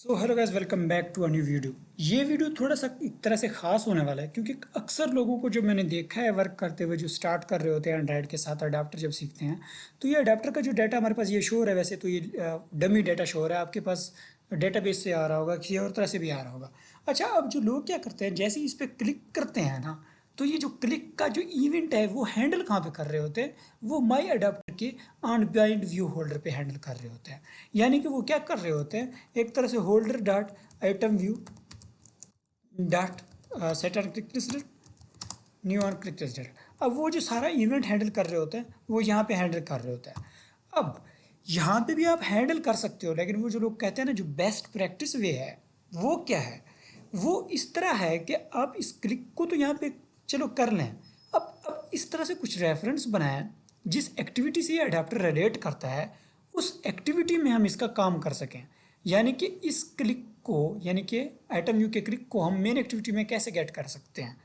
So hello guys, welcome back to a new video. ये वीडियो थोड़ा सा एक तरह से ख़ास होने वाला है क्योंकि अक्सर लोगों को जो मैंने देखा है वर्क करते हुए, जो स्टार्ट कर रहे होते हैं एंड्राइड के साथ अडाप्टर जब सीखते हैं, तो ये अडाप्टर का जो डाटा हमारे पास ये शो हो रहा है। वैसे तो ये डमी डाटा शो हो रहा है, आपके पास डेटाबेस से आ रहा होगा, किसी और तरह से भी आ रहा होगा। अच्छा, अब जो लोग क्या करते हैं, जैसे ही इस पर क्लिक करते हैं ना, तो ये जो क्लिक का जो इवेंट है वो हैंडल कहाँ पे कर रहे होते हैं, वो माई अडाप्टर के अनबाइंड व्यू होल्डर पे हैंडल कर रहे होते हैं। यानी कि वो क्या कर रहे होते हैं, एक तरह से holder dot item view dot set on click listed, new on click listed. अब वो जो सारा इवेंट हैंडल कर रहे होते हैं वो यहाँ पे हैंडल कर रहे होते हैं। अब यहाँ पे भी आप हैंडल कर सकते हो, लेकिन वो जो लोग कहते हैं ना, जो बेस्ट प्रैक्टिस वे है वो क्या है, वो इस तरह है कि आप इस क्लिक को तो यहाँ पे चलो कर लें। अब इस तरह से कुछ रेफरेंस बनाएं जिस एक्टिविटी से ये अडाप्टर रिलेट करता है, उस एक्टिविटी में हम इसका काम कर सकें। यानी कि इस क्लिक को, यानी कि आइटम व्यू के क्लिक को हम मेन एक्टिविटी में कैसे गेट कर सकते हैं।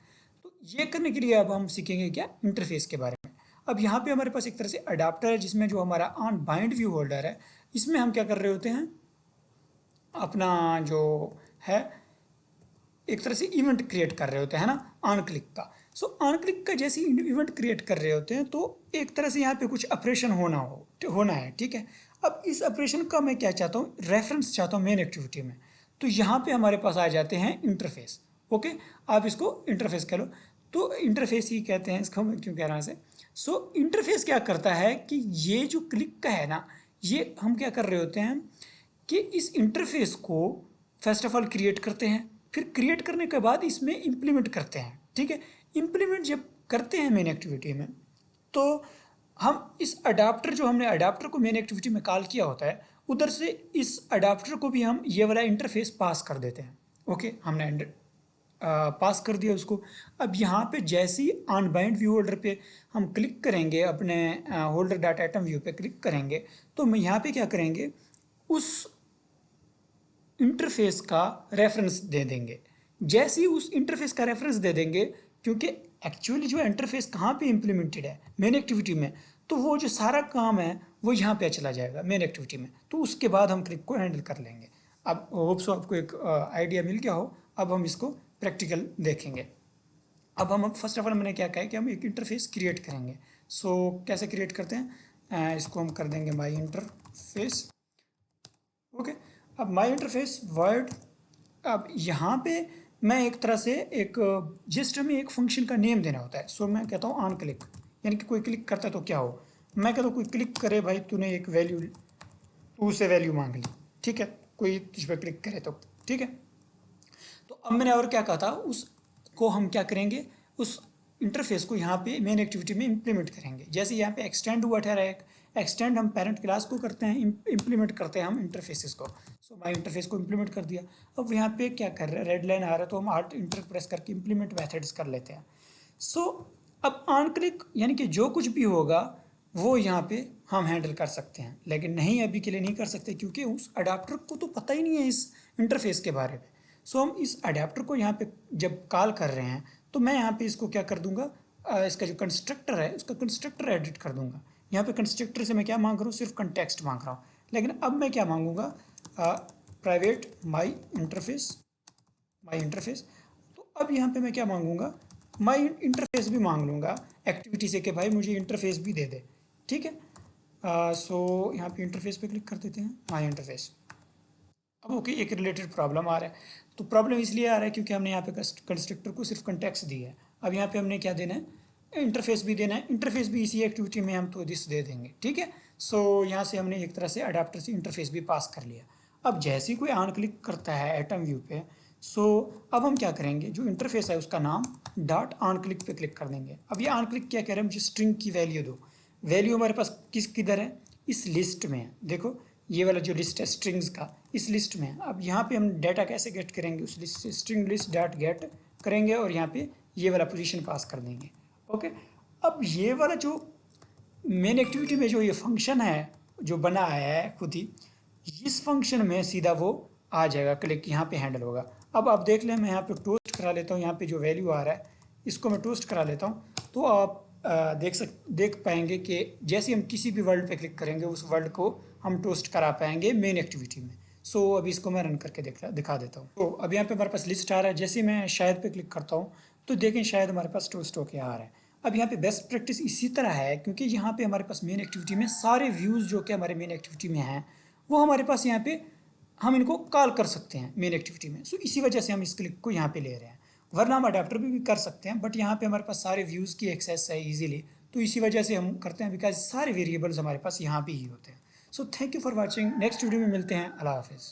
तो ये करने के लिए अब हम सीखेंगे क्या, इंटरफेस के बारे में। अब यहाँ पे हमारे पास एक तरह से अडाप्टर है जिसमें जो हमारा ऑन बाइंड व्यू होल्डर है, इसमें हम क्या कर रहे होते हैं, अपना जो है एक तरह से इवेंट क्रिएट कर रहे होते हैं ना, ऑन क्लिक का। सो ऑन क्लिक का जैसे इवेंट क्रिएट कर रहे होते हैं तो एक तरह से यहाँ पे कुछ ऑपरेशन होना है, ठीक है। अब इस ऑपरेशन का मैं क्या चाहता हूँ, रेफरेंस चाहता हूँ मेन एक्टिविटी में। तो यहाँ पे हमारे पास आ जाते हैं इंटरफेस। ओके, आप इसको इंटरफेस कह लो, तो इंटरफेस ही कहते हैं इसको, मैं क्यों कह रहा हूँ इसे। सो इंटरफेस क्या करता है कि ये जो क्लिक का है ना, ये हम क्या कर रहे होते हैं कि इस इंटरफेस को फर्स्ट ऑफ ऑल क्रिएट करते हैं, फिर क्रिएट करने के बाद इसमें इम्प्लीमेंट करते हैं, ठीक है। इम्प्लीमेंट जब करते हैं मेन एक्टिविटी में, तो हम इस अडाप्टर, जो हमने अडाप्टर को मेन एक्टिविटी में कॉल किया होता है, उधर से इस अडाप्टर को भी हम ये वाला इंटरफेस पास कर देते हैं। ओके, हमने पास कर दिया उसको। अब यहाँ पे जैसे ही अनबाइंड व्यू होल्डर पे हम क्लिक करेंगे, अपने होल्डर डाटा आइटम व्यू पे क्लिक करेंगे, तो हम यहाँ पे क्या करेंगे, उस इंटरफेस का रेफरेंस दे देंगे। जैसे ही उस इंटरफेस का रेफरेंस दे देंगे, क्योंकि एक्चुअली जो इंटरफेस कहाँ पे इम्प्लीमेंटेड है, मेन एक्टिविटी में, तो वो जो सारा काम है वो यहाँ पे चला जाएगा मेन एक्टिविटी में। तो उसके बाद हम क्लिक को हैंडल कर लेंगे। अब होप सो आपको एक आइडिया मिल गया हो। अब हम इसको प्रैक्टिकल देखेंगे। अब हम फर्स्ट ऑफ ऑल मैंने क्या कहा है कि हम एक इंटरफेस क्रिएट करेंगे। सो कैसे क्रिएट करते हैं, इसको हम कर देंगे माई इंटरफेस। ओके, अब माई इंटरफेस वर्ड। अब यहाँ पे मैं एक तरह से एक जस्ट हमें एक फंक्शन का नेम देना होता है। सो मैं कहता हूँ ऑन क्लिक, यानी कि कोई क्लिक करता है तो क्या हो, मैं कहता हूँ कोई क्लिक करे भाई, तूने एक वैल्यू, तू उसे वैल्यू मांग ली, ठीक है, कोई तुझ पर क्लिक करे तो, ठीक है। तो अब मैंने और क्या कहा था, उसको हम क्या करेंगे, उस इंटरफेस को यहाँ पे मेन एक्टिविटी में इम्प्लीमेंट करेंगे। जैसे यहाँ पे एक्सटेंड हुआ ठहरा है, एक्सटेंड हम पेरेंट क्लास को करते हैं, इम्प्लीमेंट करते हैं हम इंटरफेसेस को। सो माई इंटरफेस को इम्प्लीमेंट कर दिया। अब यहाँ पे क्या कर रहे हैं, रेड लाइन आ रहा है, तो हम आर्ट इंटर प्रेस करके इम्प्लीमेंट मेथड्स कर लेते हैं। सो अब ऑन क्लिक यानी कि जो कुछ भी होगा वो यहाँ पे हम हैंडल कर सकते हैं, लेकिन नहीं, अभी के लिए नहीं कर सकते क्योंकि उस अडाप्टर को तो पता ही नहीं है इस इंटरफेस के बारे में। सो हम इस अडेप्टर को यहाँ पे जब कॉल कर रहे हैं, तो मैं यहाँ पे इसको क्या कर दूंगा, इसका जो कंस्ट्रक्टर है उसका कंस्ट्रक्टर एडिट कर दूंगा। यहाँ पे कंस्ट्रक्टर से मैं क्या मांग रहा हूँ, सिर्फ कंटेक्स्ट मांग रहा हूँ। लेकिन अब मैं क्या मांगूंगा, प्राइवेट माई इंटरफेस। तो अब यहाँ पे मैं क्या मांगूंगा, माई इंटरफेस भी मांग लूँगा एक्टिविटी से कि भाई मुझे इंटरफेस भी दे दे, ठीक है। सो यहाँ पे इंटरफेस पे क्लिक कर देते हैं, माई इंटरफेस। अब ओके, एक रिलेटेड प्रॉब्लम आ रहा है। तो प्रॉब्लम इसलिए आ रहा है क्योंकि हमने यहाँ पे कंस्ट्रक्टर को सिर्फ कंटेक्स्ट दी है। अब यहाँ पे हमने क्या देना है, इंटरफेस भी देना है। इंटरफेस भी इसी एक्टिविटी में हम तो दिस दे देंगे, ठीक है। सो यहाँ से हमने एक तरह से अडाप्टर से इंटरफेस भी पास कर लिया। अब जैसे ही कोई ऑन क्लिक करता है आइटम व्यू पे, सो अब हम क्या करेंगे, जो इंटरफेस है उसका नाम डॉट ऑन क्लिक पे क्लिक कर देंगे। अब ये ऑन क्लिक क्या कह रहे हैं, मुझे स्ट्रिंग की वैल्यू दो। वैल्यू हमारे पास किधर है, इस लिस्ट में है। देखो ये वाला जो लिस्ट है स्ट्रिंग्स का, इस लिस्ट में है। अब यहाँ पे हम डाटा कैसे गेट करेंगे, उस लिस्ट से स्ट्रिंग लिस्ट डॉट गेट करेंगे और यहाँ पे ये वाला पोजीशन पास कर देंगे। ओके, अब ये वाला जो मेन एक्टिविटी में जो ये फंक्शन है जो बना है खुद ही, इस फंक्शन में सीधा वो आ जाएगा, क्लिक यहाँ पे हैंडल होगा। अब आप देख लें, मैं यहाँ पे टोस्ट करा लेता हूँ, यहाँ पे जो वैल्यू आ रहा है इसको मैं टोस्ट करा लेता हूँ। तो आप देख पाएंगे कि जैसे हम किसी भी वर्ड पे क्लिक करेंगे उस वर्ड को हम टोस्ट करा पाएंगे मेन एक्टिविटी में। सो अभी इसको मैं रन करके दिखा देता हूँ। तो अब यहाँ पे हमारे पास लिस्ट आ रहा है। जैसे ही मैं शायद पे क्लिक करता हूँ तो देखें शायद हमारे पास टू स्टॉक यहाँ आ रहा है। अब यहाँ पे बेस्ट प्रैक्टिस इसी तरह है, क्योंकि यहाँ पे हमारे पास मेन एक्टिविटी में सारे व्यूज़ जो कि हमारे मेन एक्टिविटी में हैं वो हमारे पास यहाँ पे हम इनको कॉल कर सकते हैं मेन एक्टिविटी में। सो इसी वजह से हम इस क्लिक को यहाँ पे ले रहे हैं, वरना हम अडेप्टर भी कर सकते हैं, बट यहाँ पे हमारे पास सारे व्यूज़ की एक्सेस है इजीली, तो इसी वजह से हम करते हैं, बिकॉज सारे वेरिएबल्स हमारे पास यहाँ पे ही होते हैं। So thank you for watching. Next video में मिलते हैं। अल्लाह हाफिज़।